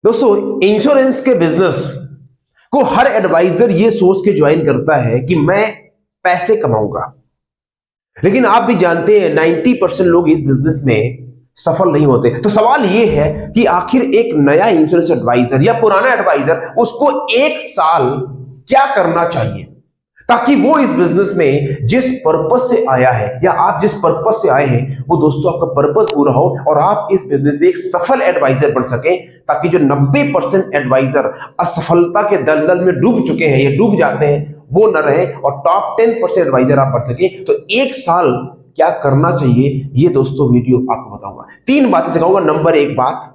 दोस्तों, इंश्योरेंस के बिजनेस को हर एडवाइजर ये सोच के ज्वाइन करता है कि मैं पैसे कमाऊंगा। लेकिन आप भी जानते हैं 90% लोग इस बिजनेस में सफल नहीं होते। तो सवाल ये है कि आखिर एक नया इंश्योरेंस एडवाइजर या पुराना एडवाइजर उसको 1 साल क्या करना चाहिए ताकि वो इस बिजनेस में जिस पर्पस से आया है या आप जिस पर्पस से आए हैं वो दोस्तों आपका पर्पस पूरा हो और आप इस बिजनेस में एक सफल एडवाइजर बन सके, ताकि जो 90% एडवाइजर असफलता के दलदल में डूब चुके हैं या डूब जाते हैं वो न रहे और टॉप 10% एडवाइजर आप बन सके। तो 1 साल क्या करना चाहिए ये दोस्तों वीडियो आपको बताऊंगा। 3 बातें सिखाऊंगा। नंबर 1 बात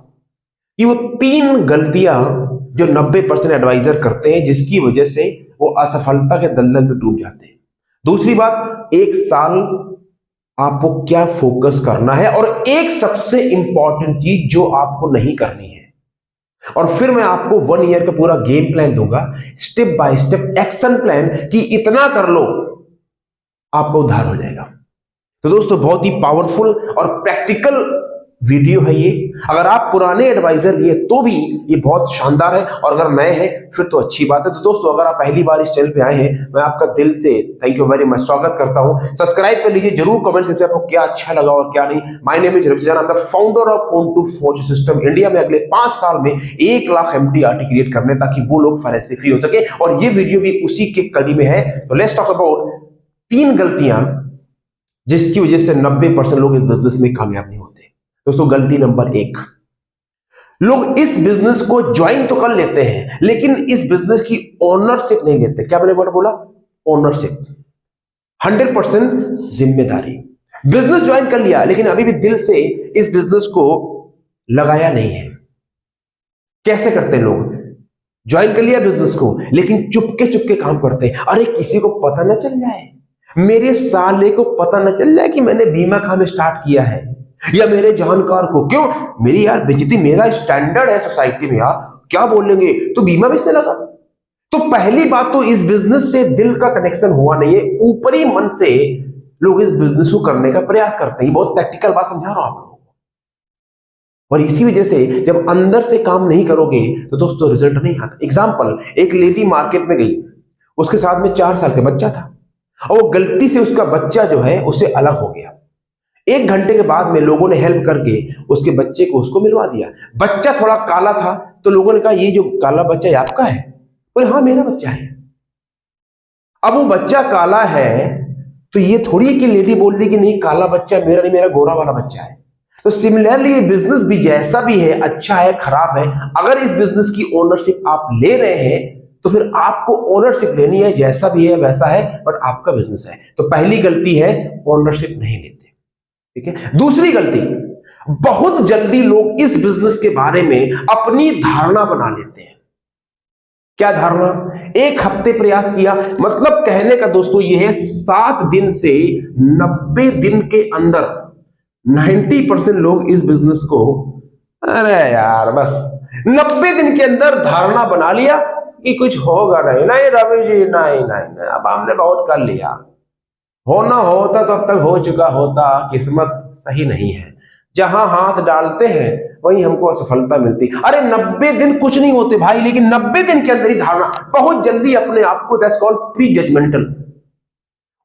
कि वो 3 गलतियां जो 90% एडवाइजर करते हैं जिसकी वजह से वो असफलता के दलदल में डूब जाते हैं। दूसरी बात, 1 साल आपको क्या फोकस करना है और एक सबसे इंपॉर्टेंट चीज जो आपको नहीं करनी है। और फिर मैं आपको 1 ईयर का पूरा गेम प्लान दूंगा, step by step action plan कि इतना कर लो आपका उद्धार हो जाएगा। तो दोस्तों, बहुत ही पावरफुल और प्रैक्टिकल वीडियो है ये। अगर आप पुराने एडवाइजर लिए तो भी ये बहुत शानदार है और अगर नए हैं फिर तो अच्छी बात है। तो दोस्तों, अगर आप पहली बार इस चैनल पे आए हैं मैं आपका दिल से थैंक यू वेरी मच स्वागत करता हूं। सब्सक्राइब कर लीजिए जरूर, कमेंट सेक्शन में आपको क्या अच्छा लगा और क्या नहीं। My name is Ravichandran, I am the founder of phone to fortune system. India में अगले 5 साल में 1 लाख MDRT क्रिएट करने ताकि वो लोग फाइनेंशियली फ्री हो सके और ये वीडियो भी उसी के कड़ी में है। तो लेट्स टॉक अबाउट 3 गलतियां जिसकी वजह से 90% लोग इस बिजनेस में कामयाब नहीं होते। दोस्तों, गलती नंबर 1, लोग इस बिजनेस को ज्वाइन तो कर लेते हैं लेकिन इस बिजनेस की ओनरशिप नहीं लेते। क्या मैंने बोला? ओनरशिप, 100% जिम्मेदारी। बिजनेस ज्वाइन कर लिया लेकिन अभी भी दिल से इस बिजनेस को लगाया नहीं है। कैसे करते हैं लोग? ज्वाइन कर लिया बिजनेस को लेकिन चुपके चुपके काम करते हैं। अरे किसी को पता ना चल जाए, मेरे साले को पता ना चल जाए कि मैंने बीमा काम स्टार्ट किया है, या मेरे जानकार को। क्यों? मेरी यार बेइज्जती, मेरा स्टैंडर्ड है सोसाइटी में यार, क्या बोलेंगे तो बीमा बेचने लगा। तो पहली बात तो इस बिजनेस से दिल का कनेक्शन हुआ नहीं है, ऊपरी मन से लोग इस बिजनेस को करने का प्रयास करते हैं। बहुत प्रैक्टिकल बात समझा रहा हूं आप लोगों को। और इसी वजह से जब अंदर से काम नहीं करोगे तो दोस्तों रिजल्ट नहीं आता। एग्जाम्पल, एक लेडी मार्केट में गई, उसके साथ में 4 साल का बच्चा था और वो गलती से उसका बच्चा जो है उससे अलग हो गया। 1 घंटे के बाद में लोगों ने हेल्प करके उसके बच्चे को उसको मिलवा दिया। बच्चा थोड़ा काला था तो लोगों ने कहा ये जो काला बच्चा है आपका है? बोले हाँ मेरा बच्चा है। अब वो बच्चा काला है तो ये थोड़ी है कि लेडी बोल दी कि नहीं काला बच्चा मेरा नहीं, मेरा गोरा वाला बच्चा है। तो सिमिलरली ये बिजनेस भी जैसा भी है, अच्छा है खराब है, अगर इस बिजनेस की ओनरशिप आप ले रहे हैं तो फिर आपको ओनरशिप लेनी है। जैसा भी है वैसा है बट आपका बिजनेस है। तो पहली गलती है ओनरशिप नहीं लेते। ठीक है। दूसरी गलती, बहुत जल्दी लोग इस बिजनेस के बारे में अपनी धारणा बना लेते हैं। क्या धारणा? 1 हफ्ते प्रयास किया, मतलब कहने का दोस्तों यह है 7 दिन से 90 दिन के अंदर 90% लोग इस बिजनेस को, अरे यार बस 90 दिन के अंदर धारणा बना लिया कि कुछ होगा नहीं। नहीं रवि जी, नहीं नहीं नहीं, अब हमने बहुत कर लिया, होना होता तो अब तक हो चुका होता, किस्मत सही नहीं है। जहां हाथ डालते हैं वहीं हमको असफलता मिलती। अरे 90 दिन कुछ नहीं होते भाई, लेकिन 90 दिन के अंदर ही धारणा, बहुत जल्दी अपने आप को, दैट्स कॉल्ड प्री जजमेंटल।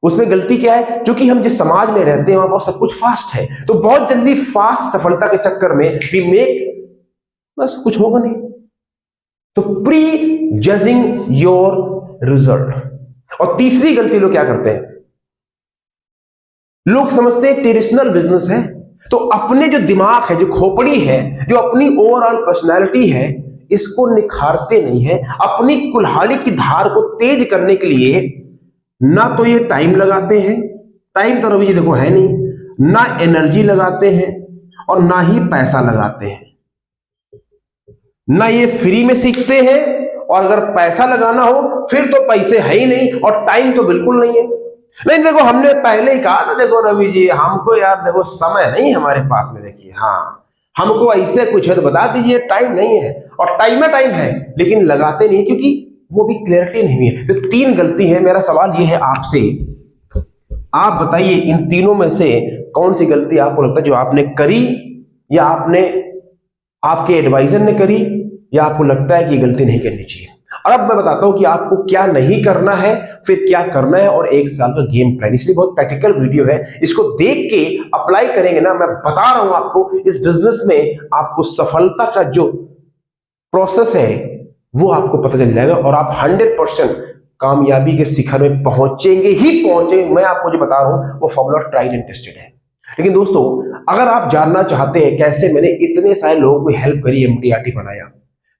उसमें गलती क्या है? क्योंकि हम जिस समाज में रहते हैं वहां सब कुछ फास्ट है, तो बहुत जल्दी फास्ट सफलता के चक्कर में वी मेक, बस कुछ होगा नहीं। तो प्री जजिंग योर रिजल्ट। और तीसरी गलती लोग क्या करते हैं? लोग समझते हैं ट्रेडिशनल बिजनेस है तो अपने जो दिमाग है, जो खोपड़ी है, जो अपनी ओवरऑल पर्सनैलिटी है, इसको निखारते नहीं है। अपनी कुल्हाड़ी की धार को तेज करने के लिए ना तो ये टाइम लगाते हैं, टाइम तो रवि जी देखो है नहीं, ना एनर्जी लगाते हैं और ना ही पैसा लगाते हैं। ना ये फ्री में सीखते हैं और अगर पैसा लगाना हो फिर तो पैसे है ही नहीं और टाइम तो बिल्कुल नहीं है। नहीं देखो, हमने पहले ही कहा था, देखो रवि जी हमको यार देखो समय नहीं हमारे पास में, देखिए हाँ हमको ऐसे कुछ है तो बता दीजिए, टाइम नहीं है। और टाइम है लेकिन लगाते नहीं क्योंकि वो भी क्लैरिटी नहीं है। तो 3 गलती है। मेरा सवाल ये है आपसे, आप बताइए इन तीनों में से कौन सी गलती आपको लगता है जो आपने करी या आपने, आपके एडवाइजर ने करी या आपको लगता है कि ये गलती नहीं करनी चाहिए। और अब मैं बताता हूं कि आपको क्या नहीं करना है, फिर क्या करना है, और 1 साल का गेम प्लान। इसलिए बहुत प्रैक्टिकल वीडियो है, इसको देख के अप्लाई करेंगे ना, मैं बता रहा हूं आपको, इस बिजनेस में आपको सफलता का जो प्रोसेस है वो आपको पता चल जाएगा और आप 100% कामयाबी के शिखर में पहुंचेंगे ही पहुंचेंगे। मैं आपको जो बता रहा हूं वो फॉर्मूला ट्राइड एंड टेस्टेड है। लेकिन दोस्तों, अगर आप जानना चाहते हैं कैसे मैंने इतने सारे लोगों को हेल्प करी, MDRT बनाया,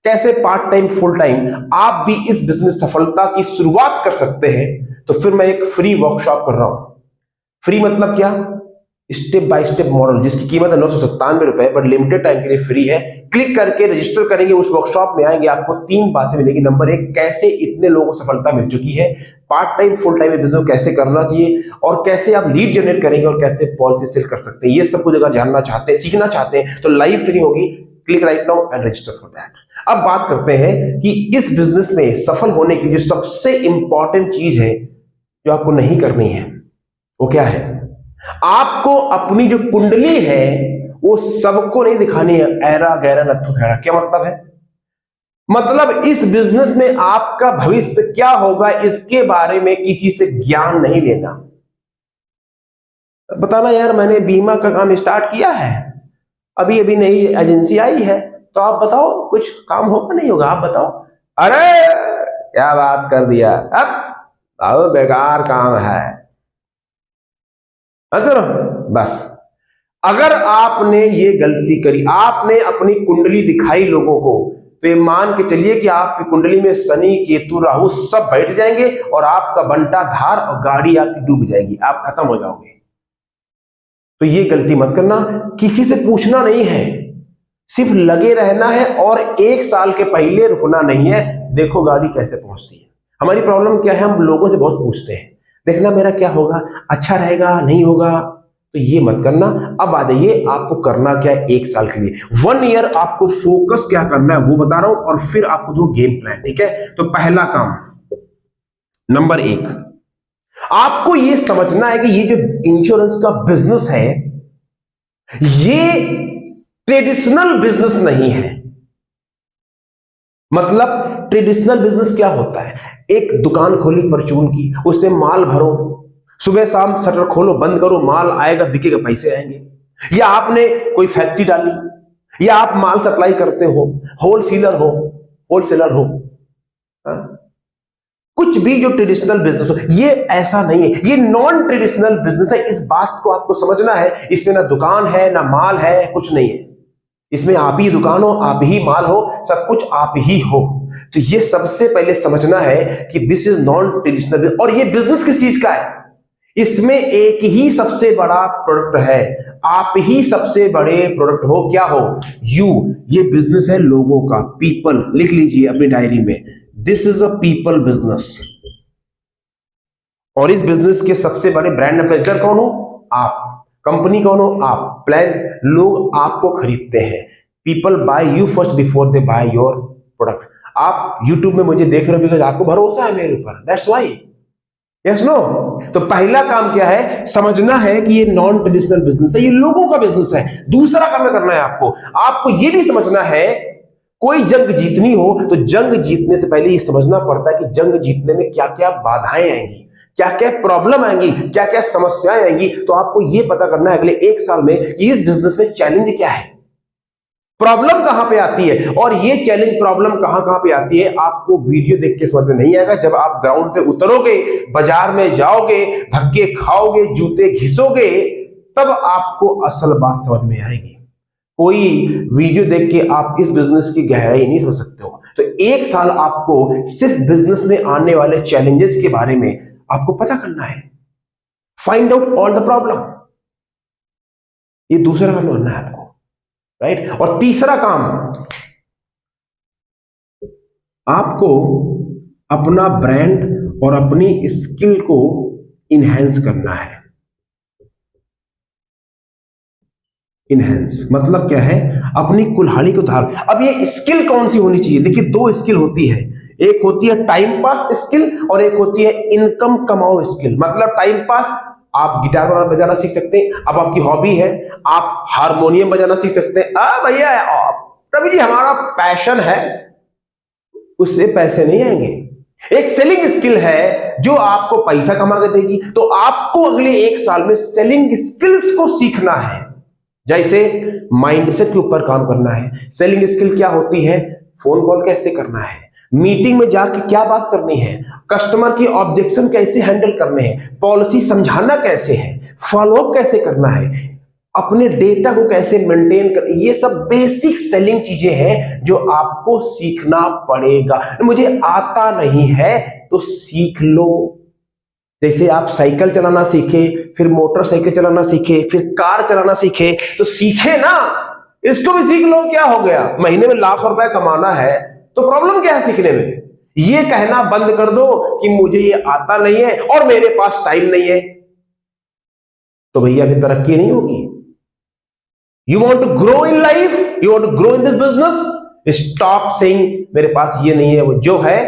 कैसे पार्ट टाइम फुल टाइम आप भी इस बिजनेस सफलता की शुरुआत कर सकते हैं, तो फिर मैं एक फ्री वर्कशॉप कर रहा हूं। फ्री मतलब क्या? स्टेप बाय स्टेप मॉडल, जिसकी कीमत है 997 रुपए, बट लिमिटेड टाइम के लिए फ्री है। क्लिक करके रजिस्टर करेंगे, उस वर्कशॉप में आएंगे, आपको 3 बातें मिलेगी। नंबर 1, कैसे इतने लोगों को सफलता मिल चुकी है, part time full time business कैसे करना चाहिए, और कैसे आप लीड जनरेट करेंगे, और कैसे पॉलिसी सेल कर सकते हैं। ये सब कुछ अगर जानना चाहते हैं, सीखना चाहते हैं, तो लाइव ट्रेनिंग होगी। Click right now and register for that. अब बात करते हैं कि इस बिजनेस में सफल होने के लिए सबसे इंपॉर्टेंट चीज है जो आपको नहीं करनी है, वो क्या है? आपको अपनी जो कुंडली है वो सबको नहीं दिखानी है। ऐरा गैरा नत्थु खैरा। क्या मतलब है? मतलब इस बिजनेस में आपका भविष्य क्या होगा इसके बारे में किसी से ज्ञान नहीं लेना। बताना यार मैंने बीमा का काम स्टार्ट किया है, अभी अभी नई एजेंसी आई है, तो आप बताओ कुछ काम होगा नहीं होगा, आप बताओ। अरे क्या बात कर दिया, अब बहुत बेकार काम है। चलो बस, अगर आपने ये गलती करी, आपने अपनी कुंडली दिखाई लोगों को, तो ये मान के चलिए कि आपकी कुंडली में शनि केतु राहु सब बैठ जाएंगे और आपका बंटा धार और गाड़ी आपकी डूब जाएगी, आप खत्म हो जाओगे। तो ये गलती मत करना। किसी से पूछना नहीं है, सिर्फ लगे रहना है, और 1 साल के पहले रुकना नहीं है। देखो गाड़ी कैसे पहुंचती है। हमारी प्रॉब्लम क्या है, हम लोगों से बहुत पूछते हैं, देखना मेरा क्या होगा, अच्छा रहेगा नहीं होगा। तो ये मत करना। अब आ जाइए आपको करना क्या है 1 साल के लिए। 1 ईयर आपको फोकस क्या करना है वो बता रहा हूं, और फिर आपको दो गेम प्लान। ठीक है, तो पहला काम, नंबर 1, आपको ये समझना है कि ये जो इंश्योरेंस का बिजनेस है ये ट्रेडिशनल बिजनेस नहीं है। मतलब ट्रेडिशनल बिजनेस क्या होता है? एक दुकान खोली परचून की, उससे माल भरो, सुबह शाम शटर खोलो बंद करो, माल आएगा बिकेगा, पैसे आएंगे। या आपने कोई फैक्ट्री डाली, या आप माल सप्लाई करते हो, होलसेलर हो, हाँ? कुछ भी जो ट्रेडिशनल बिजनेस हो, ये ऐसा नहीं है, ये नॉन ट्रेडिशनल बिजनेस है। इस बात को आपको समझना है। इसमें ना दुकान है ना माल है, कुछ नहीं है। इसमें आप ही दुकान हो, आप ही माल हो, सब कुछ आप ही हो। तो ये सबसे पहले समझना है कि दिस इज नॉन ट्रेडिशनल। और ये बिजनेस किस चीज का है? इसमें एक ही सबसे बड़ा प्रोडक्ट है, आप ही सबसे बड़े प्रोडक्ट हो। क्या हो? यू। ये बिजनेस है लोगों का, पीपल। लिख लीजिए अपनी डायरी में, this is a people business. और इस बिजनेस के सबसे बड़े ब्रांड एम्बेसडर कौन हो? आप। कंपनी कौन हो? आप। प्लान, लोग आपको खरीदते हैं। People buy you first before they buy your product. आप यूट्यूब में मुझे देख रहे हो बिकॉज आपको भरोसा है मेरे ऊपर, दैट्स व्हाई। Yes no? तो पहला काम क्या है? समझना है कि ये नॉन ट्रेडिशनल बिजनेस है, ये लोगों का बिजनेस है। दूसरा काम करना है आपको ये भी समझना है, कोई जंग जीतनी हो तो जंग जीतने से पहले ये समझना पड़ता है कि जंग जीतने में क्या क्या बाधाएं आएंगी, क्या क्या प्रॉब्लम आएंगी, क्या क्या समस्याएं आएंगी। तो आपको ये पता करना है अगले 1 साल में कि इस बिजनेस में चैलेंज क्या है, प्रॉब्लम कहां पे आती है। और ये चैलेंज प्रॉब्लम कहां कहां पे आती है आपको वीडियो देख के समझ में नहीं आएगा। जब आप ग्राउंड पे उतरोगे, बाजार में जाओगे, धक्के खाओगे, जूते घिसोगे, तब आपको असल बात समझ में आएगी। कोई वीडियो देख के आप इस बिजनेस की गहराई नहीं समझ सकते हो। तो 1 साल आपको सिर्फ बिजनेस में आने वाले चैलेंजेस के बारे में आपको पता करना है। Find out all the problem. ये दूसरा काम करना है आपको, राइट। और तीसरा काम, आपको अपना ब्रांड और अपनी स्किल को इनहेंस करना है। इनहेंस मतलब क्या है? अपनी कुल्हाड़ी को उतार। अब ये स्किल कौन सी होनी चाहिए? देखिए 2 स्किल होती है, एक होती है टाइम पास स्किल और एक होती है इनकम कमाओ स्किल। मतलब टाइम पास, आप गिटार बजाना सीख सकते हैं, अब आपकी हॉबी है, आप हारमोनियम बजाना सीख सकते हैं। भैया रवि जी हमारा पैशन है, उससे पैसे नहीं आएंगे। एक सेलिंग स्किल है जो आपको पैसा कमा के देगी। तो आपको अगले 1 साल में सेलिंग स्किल्स को सीखना है। जैसे माइंडसेट के ऊपर काम करना है। सेलिंग स्किल क्या होती है? फोन कॉल कैसे करना है, मीटिंग में जाके क्या बात करनी है, कस्टमर की ऑब्जेक्शन कैसे हैंडल करने हैं, पॉलिसी समझाना कैसे है, फॉलोअप कैसे करना है, अपने डेटा को कैसे मेंटेन कर, ये सब बेसिक सेलिंग चीजें हैं जो आपको सीखना पड़ेगा। मुझे आता नहीं है तो सीख लो। जैसे आप साइकिल चलाना सीखे, फिर मोटरसाइकिल चलाना सीखे, फिर कार चलाना सीखे, तो सीखे ना, इसको भी सीख लो। क्या हो गया? महीने में लाख रुपए कमाना है तो प्रॉब्लम क्या है सीखने में? ये कहना बंद कर दो कि मुझे ये आता नहीं है और मेरे पास टाइम नहीं है, तो भैया फिर तरक्की नहीं होगी। You want to grow in life, you want to grow in this business, stop saying मेरे पास ये नहीं है, वो जो है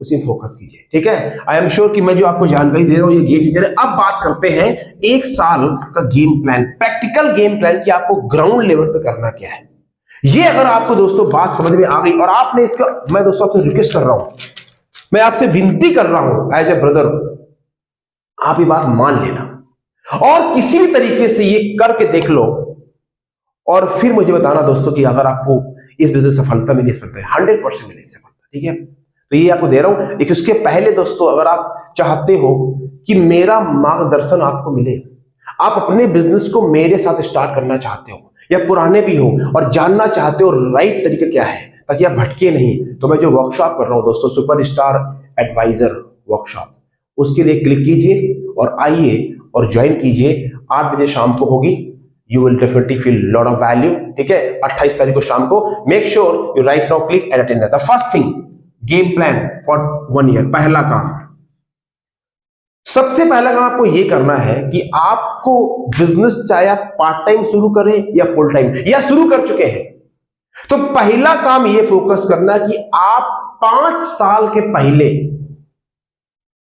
उसी में फोकस कीजिए। ठीक है? आई एम श्योर कि मैं जो आपको जानकारी दे रहा हूं ये गेम चेंजर है। अब बात करते हैं 1 साल का game plan, practical game plan कि आपको ग्राउंड लेवल पे करना क्या है। ये अगर आपको दोस्तों बात समझ में आ गई और आपने इसका, मैं दोस्तों आपसे रिक्वेस्ट कर रहा हूं, मैं आपसे विनती कर रहा हूं एज ए ब्रदर, आप ये बात मान लेना और किसी भी तरीके से ये करके देख लो और फिर मुझे बताना दोस्तों कि अगर आपको इस बिजनेस सफलता मिली, सफलता 100% मिलेगी सफलता। ठीक है? तो ये आपको दे रहा हूं। लेकिन उसके पहले दोस्तों, अगर आप चाहते हो कि मेरा मार्गदर्शन आपको मिले, आप अपने बिजनेस को मेरे साथ स्टार्ट करना चाहते हो या पुराने भी हो और जानना चाहते हो राइट तरीका क्या है ताकि आप भटके नहीं, तो मैं जो वर्कशॉप कर रहा हूं दोस्तों, सुपरस्टार एडवाइजर वर्कशॉप, उसके लिए क्लिक कीजिए और आइए और ज्वाइन कीजिए। 8 बजे शाम को होगी। You will definitely feel lot of value. ठीक है? 28 तारीख को शाम को। Make sure you right now click and attend that. The first thing, game plan for 1 year. पहला काम, सबसे पहला काम आपको ये करना है कि आपको बिजनेस चाहे आप पार्ट टाइम शुरू करें या फुल टाइम या शुरू कर चुके हैं, तो पहला काम ये फोकस करना है कि आप 5 साल के पहले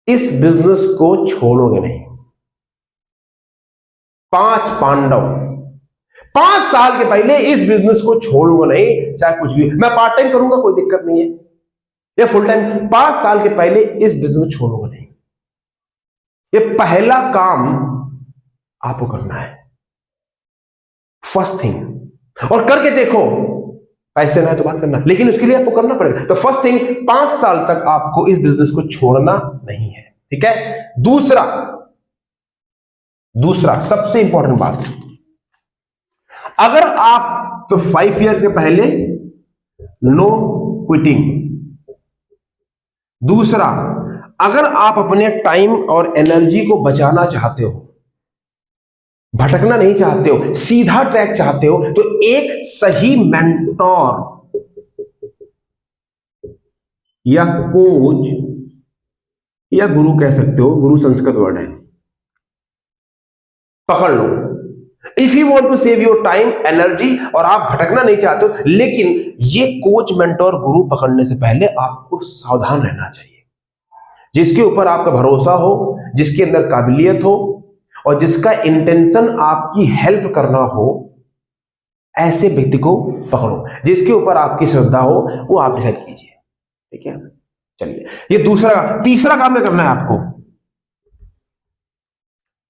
इस बिजनेस को छोड़ोगे नहीं। 5 पांडव, 5 साल के पहले इस बिजनेस को छोड़ूंगा नहीं, चाहे कुछ भी, मैं पार्ट टाइम करूंगा कोई दिक्कत नहीं है या फुल टाइम, 5 साल के पहले इस बिजनेस को छोड़ूंगा नहीं। ये पहला काम आपको करना है, फर्स्ट थिंग। और करके देखो, पैसे ना तो बात करना, लेकिन उसके लिए आपको करना पड़ेगा। तो फर्स्ट थिंग, 5 साल तक आपको इस बिजनेस को छोड़ना नहीं है। ठीक है? दूसरा सबसे इंपॉर्टेंट बात, अगर आप तो 5 ईयर के पहले नो क्विटिंग। दूसरा, अगर आप अपने टाइम और एनर्जी को बचाना चाहते हो, भटकना नहीं चाहते हो, सीधा ट्रैक चाहते हो, तो एक सही मेंटोर या कोच या गुरु कह सकते हो, गुरु संस्कृत वर्ड है, पकड़ लो। If you want to save your time energy और आप भटकना नहीं चाहते हो, लेकिन ये कोच मेंटोर गुरु पकड़ने से पहले आपको सावधान रहना चाहिए। जिसके ऊपर आपका भरोसा हो, जिसके अंदर काबिलियत हो और जिसका इंटेंशन आपकी हेल्प करना हो, ऐसे व्यक्ति को पकड़ो। जिसके ऊपर आपकी श्रद्धा हो वो आप डिसाइड कीजिए। ठीक है? चलिए, ये दूसरा। तीसरा काम में करना है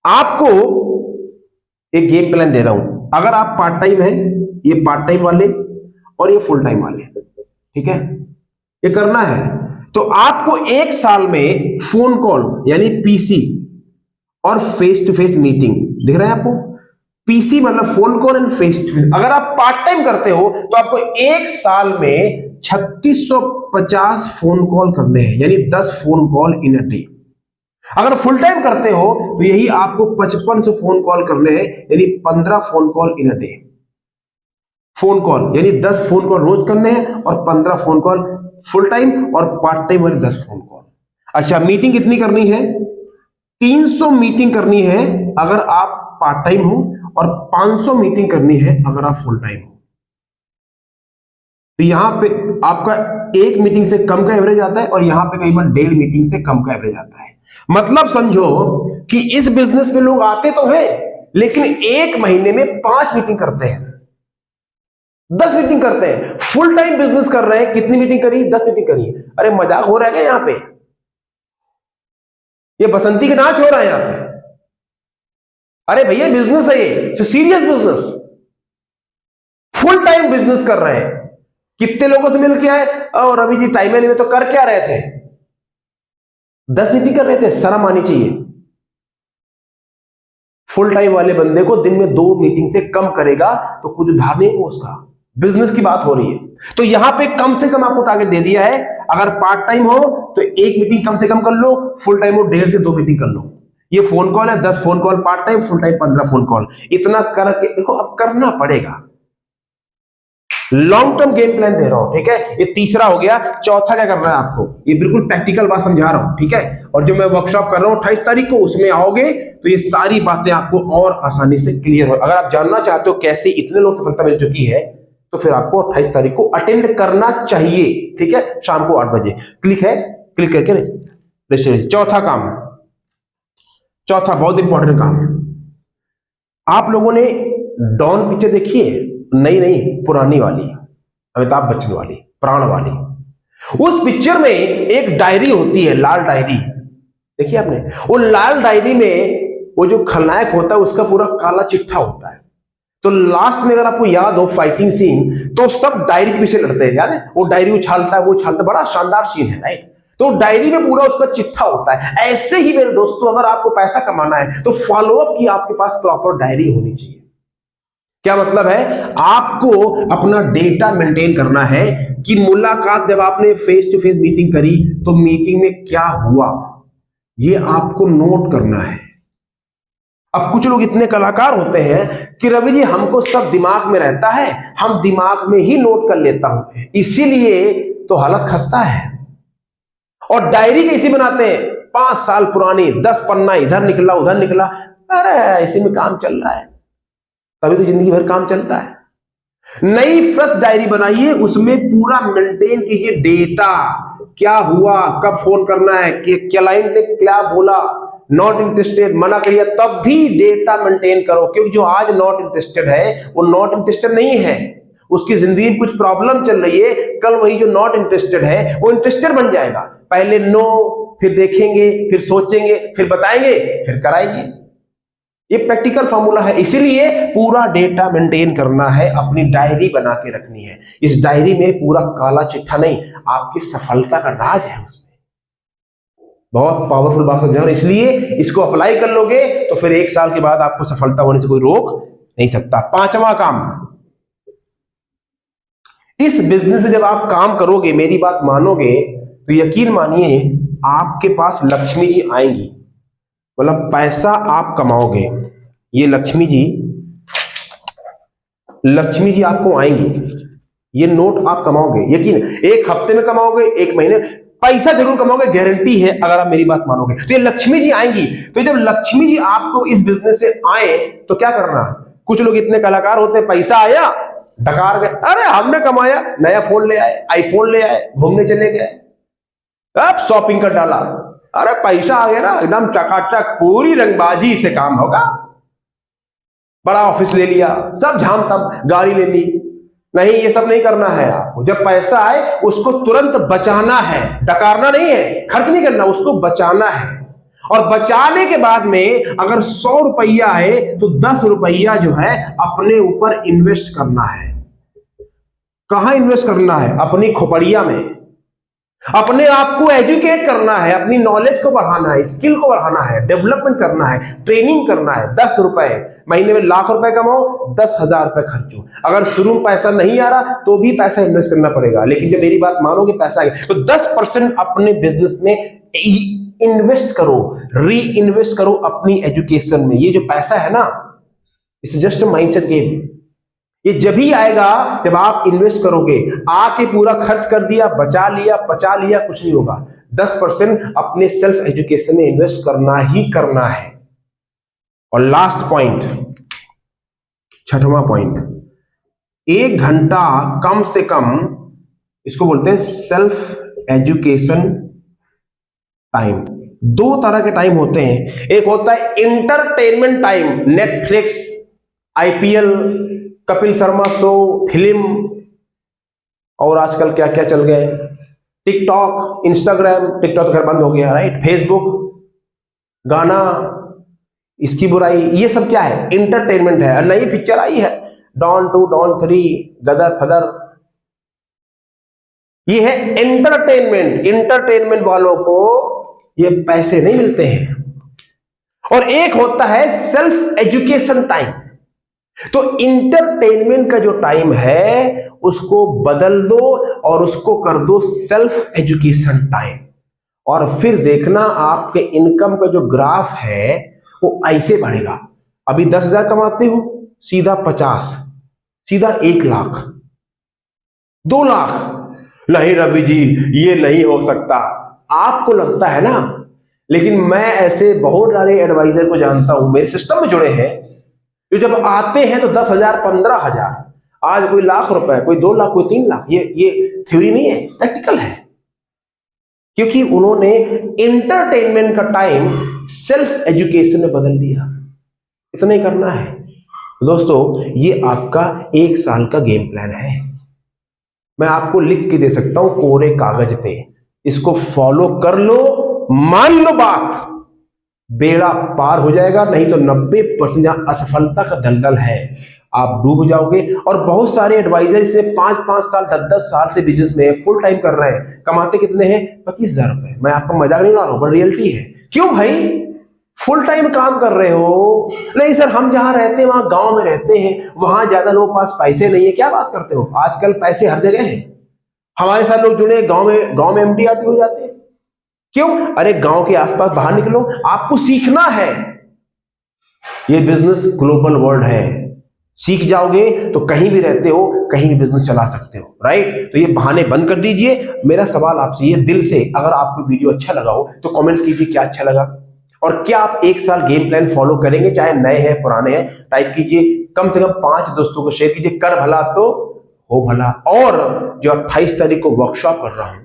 आपको एक गेम प्लान दे रहा हूं। अगर आप पार्ट टाइम है, ये पार्ट टाइम वाले और ये फुल टाइम वाले, ठीक है, ये करना है, तो आपको 1 साल में फोन कॉल यानी पीसी और फेस टू फेस मीटिंग, दिख रहा है आपको? पीसी मतलब phone call and face to face. अगर आप पार्ट टाइम करते हो तो आपको 1 साल में 3650 फोन कॉल करने हैं, यानी 10 phone call in a day. अगर फुल टाइम करते हो तो यही आपको 5500 फोन कॉल करने हैं, यानी 15 phone call in a day. Phone call यानी 10 फोन कॉल रोज करने हैं और 15 फोन कॉल फुल टाइम और पार्ट टाइम वाले 10 फोन कॉल। अच्छा, मीटिंग कितनी करनी है? 300 मीटिंग करनी है अगर आप पार्ट टाइम हो और 500 मीटिंग करनी है अगर आप फुल टाइम हो। तो यहां पे आपका 1 मीटिंग से कम का एवरेज आता है और यहां पे कई बार 1.5 मीटिंग से कम का एवरेज आता है। मतलब समझो कि इस बिजनेस में लोग आते तो हैं लेकिन 1 महीने में 5 मीटिंग करते हैं। 10 मीटिंग करते हैं, फुल टाइम बिजनेस कर रहे हैं, कितनी मीटिंग करी? 10 मीटिंग करी। अरे मजाक हो रहा है क्या यहां पे? ये बसंती का नाच हो रहा है यहां पे? अरे भैया बिजनेस है ये, serious business, full time business कर रहे हैं। कितने लोगों से मिल के आए? और रवि जी टाइम में तो कर क्या रहे थे? 10 मीटिंग कर रहे थे। शर्म आनी चाहिए। फुल टाइम वाले बंदे को दिन में 2 मीटिंग से कम करेगा तो कुछ उधार नहीं हो उसका। बिजनेस की बात हो रही है, तो यहां पे कम से कम आपको टारगेट दे दिया है। अगर पार्ट टाइम हो तो 1 मीटिंग कम से कम कर लो, फुल टाइम हो 1.5 से 2 मीटिंग कर लो। ये फोन कॉल है, 10 phone call part time, full time 15 phone call. इतना करके देखो, अब करना पड़ेगा। लॉन्ग टर्म गेम प्लान दे रहा हूं, ठीक है। ये तीसरा हो गया। चौथा क्या करना है आपको, ये बिल्कुल प्रैक्टिकल बात समझा रहा हूं, ठीक है। और जो मैं वर्कशॉप कर रहा हूं 28 तारीख को, उसमें आओगे तो ये सारी बातें आपको और आसानी से क्लियर हो। अगर आप जानना चाहते हो कैसे इतने लोग सफलता मिल चुकी है, तो फिर आपको 28 तारीख को अटेंड करना चाहिए, ठीक है। शाम को 8 बजे क्लिक है, क्लिक करके रजिस्टर। चौथा काम, चौथा बहुत इंपॉर्टेंट काम, आप लोगों ने डॉन पिक्चर देखी है? नहीं, पुरानी वाली, अमिताभ बच्चन वाली, प्राण वाली। उस पिक्चर में एक डायरी होती है, लाल डायरी, देखिए आपने? वो लाल डायरी में वो जो खलनायक होता है उसका पूरा काला चिट्ठा होता है। तो लास्ट में अगर आपको याद हो फाइटिंग सीन, तो सब डायरी के पीछे लड़ते हैं, याद है? वो डायरी उछालता है, वो उछालता है, बड़ा शानदार सीन है, राइट? तो डायरी में पूरा उसका चिट्ठा होता है। ऐसे ही मेरे दोस्तों, अगर आपको पैसा कमाना है तो फॉलोअप की आपके पास प्रॉपर डायरी होनी चाहिए। क्या मतलब है? आपको अपना डेटा मेंटेन करना है कि मुलाकात जब आपने फेस टू फेस मीटिंग करी तो मीटिंग में क्या हुआ, ये आपको नोट करना है। अब कुछ लोग इतने कलाकार होते हैं कि रवि जी हमको सब दिमाग में रहता है, हम दिमाग में ही नोट कर लेता हूं, इसीलिए तो हालत खस्ता है। और डायरी कैसी बनाते हैं? 5 साल पुरानी, 10 पन्ना, इधर निकला उधर निकला, अरे इसी में काम चल रहा है, तभी तो जिंदगी भर काम चलता है। नई फ्रेश डायरी बनाइए, उसमें पूरा मेंटेन कीजिए डेटा, क्या हुआ, कब फोन करना है, कि क्लाइंट ने क्या बोला, नॉट इंटरेस्टेड मना करिए, तब भी डेटा मेंटेन करो। क्योंकि जो आज नॉट इंटरेस्टेड है वो नॉट इंटरेस्टेड नहीं है, उसकी जिंदगी में कुछ प्रॉब्लम चल रही है, कल वही जो नॉट इंटरेस्टेड है वो इंटरेस्टेड बन जाएगा। पहले नो, फिर देखेंगे, फिर सोचेंगे, फिर बताएंगे, फिर कराएंगे। ये प्रैक्टिकल फॉर्मूला है, इसीलिए पूरा डेटा मेंटेन करना है, अपनी डायरी बना के रखनी है। इस डायरी में पूरा काला चिट्ठा नहीं, आपकी सफलता का राज है उसमें। बहुत पावरफुल बात समझा, इसलिए इसको अप्लाई कर लोगे तो फिर 1 साल के बाद आपको सफलता होने से कोई रोक नहीं सकता। 5वां काम, इस बिजनेस में जब आप काम करोगे, मेरी बात मानोगे, तो यकीन मानिए आपके पास लक्ष्मी जी आएंगी। मतलब पैसा आप कमाओगे, ये लक्ष्मी जी आपको आएंगी, ये नोट आप कमाओगे, यकीन। 1 हफ्ते में कमाओगे, 1 महीने, पैसा जरूर कमाओगे, गारंटी है अगर आप मेरी बात मानोगे। तो ये लक्ष्मी जी आएंगी। तो जब लक्ष्मी जी आपको इस बिजनेस से आए तो क्या करना? कुछ लोग इतने कलाकार होते हैं, पैसा आया डकार गए, अरे हमने कमाया, नया फोन ले आए, आईफोन ले आए, घूमने चले गए, अब शॉपिंग कर डाला, अरे पैसा आ गया ना, एकदम चकाचक, पूरी रंगबाजी से काम होगा, बड़ा ऑफिस ले लिया, सब झाम तम, गाड़ी ले ली। नहीं, ये सब नहीं करना है आपको। जब पैसा आए उसको तुरंत बचाना है, डकारना नहीं है, खर्च नहीं करना, उसको बचाना है। और बचाने के बाद में अगर 100 रुपया आए तो 10 रुपया जो है अपने ऊपर इन्वेस्ट करना है। कहां इन्वेस्ट करना है? अपनी खोपड़िया में। अपने आप को एजुकेट करना है, अपनी नॉलेज को बढ़ाना है, स्किल को बढ़ाना है, डेवलपमेंट करना है, ट्रेनिंग करना है। 10 रुपए महीने में, लाख रुपए कमाओ, 10,000 रुपए खर्चो। अगर शुरू में पैसा नहीं आ रहा तो भी पैसा इन्वेस्ट करना पड़ेगा, लेकिन जब मेरी बात मानोगे पैसा आएगा। तो 10% अपने बिजनेस में इन्वेस्ट करो, री इन्वेस्ट करो अपनी एजुकेशन में। ये जो पैसा है ना, इट्स जस्ट माइंडसेट गेम। ये जब ही आएगा जब आप इन्वेस्ट करोगे। आके पूरा खर्च कर दिया, बचा लिया, पचा लिया, कुछ नहीं होगा। 10% अपने सेल्फ एजुकेशन में इन्वेस्ट करना ही करना है। और लास्ट पॉइंट, 6वां पॉइंट, 1 घंटा कम से कम, इसको बोलते हैं सेल्फ एजुकेशन टाइम। 2 तरह के टाइम होते हैं। एक होता है entertainment time, Netflix, IPL, Kapil Sharma show, film, और आजकल क्या क्या चल गए, टिकटॉक, इंस्टाग्राम, टिकटॉक तो खैर बंद हो गया, राइट, फेसबुक, गाना, इसकी बुराई, ये सब क्या है, इंटरटेनमेंट है। नई पिक्चर आई है डॉन 2, डॉन 3, गदर फदर, ये है एंटरटेनमेंट। इंटरटेनमेंट वालों को ये पैसे नहीं मिलते हैं। और एक होता है सेल्फ एजुकेशन टाइम। तो इंटरटेनमेंट का जो टाइम है उसको बदल दो और उसको कर दो सेल्फ एजुकेशन टाइम, और फिर देखना आपके इनकम का जो ग्राफ है वो ऐसे बढ़ेगा। अभी 10,000 कमाते हो, सीधा 50, सीधा 1 लाख, 2 लाख। नहीं रवि जी ये नहीं हो सकता, आपको लगता है ना, लेकिन मैं ऐसे बहुत सारे एडवाइजर को जानता हूं, मेरे सिस्टम में जुड़े हैं, जो जब आते हैं तो 10,000, 15,000, आज कोई लाख रुपए, कोई 2 लाख, कोई 3 लाख। ये थ्योरी नहीं है, प्रैक्टिकल है, क्योंकि उन्होंने इंटरटेनमेंट का टाइम सेल्फ एजुकेशन में बदल दिया। इतना ही करना है दोस्तों, ये आपका 1 साल का गेम प्लान है। मैं आपको लिख के दे सकता हूं कोरे कागज पे, इसको फॉलो कर लो, मान लो बात, बेड़ा पार हो जाएगा। नहीं तो 90% असफलता का दलदल है, आप डूब जाओगे। और बहुत सारे एडवाइजर इसमें 5-5 साल, 10-10 साल से बिजनेस में फुल टाइम कर रहे हैं, कमाते कितने हैं, 25,000 रुपए। मैं आपका मजाक नहीं उड़ा रहा हूं, पर रियलिटी है। क्यों भाई, फुल टाइम काम कर रहे हो? नहीं सर, हम जहां रहते हैं वहां गांव में रहते हैं, वहां ज्यादा लोगों के पास पैसे नहीं है। क्या बात करते हो, आजकल पैसे हर जगह हैं। हमारे साथ लोग जुड़े, गांव में MD-RT हो जाते हैं। क्यों? अरे गांव के आसपास बाहर निकलो, आपको सीखना है। ये बिजनेस ग्लोबल वर्ल्ड है, सीख जाओगे तो कहीं भी रहते हो, कहीं भी बिजनेस चला सकते हो, राइट। तो ये बहाने बंद कर दीजिए। मेरा सवाल आपसे ये दिल से, अगर आपको वीडियो अच्छा लगा हो तो कमेंट्स कीजिए क्या अच्छा लगा, और क्या आप 1 साल गेम प्लान फॉलो करेंगे, चाहे नए हैं पुराने हैं। टाइप कीजिए, कम से कम 5 दोस्तों को शेयर कीजिए। कर भला तो हो भला। और जो 28 तारीख को वर्कशॉप कर रहा हूं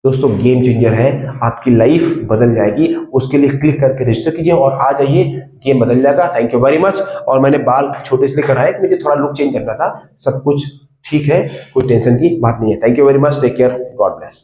दोस्तों, गेम चेंजर है, आपकी लाइफ बदल जाएगी। उसके लिए क्लिक करके रजिस्टर कीजिए और आ जाइए, गेम बदल जाएगा। Thank you very much. और मैंने बाल छोटे इसलिए कराए कि मुझे थोड़ा लुक चेंज करना था। सब कुछ ठीक है, कोई टेंशन की बात नहीं है। Thank you very much, take care, God bless.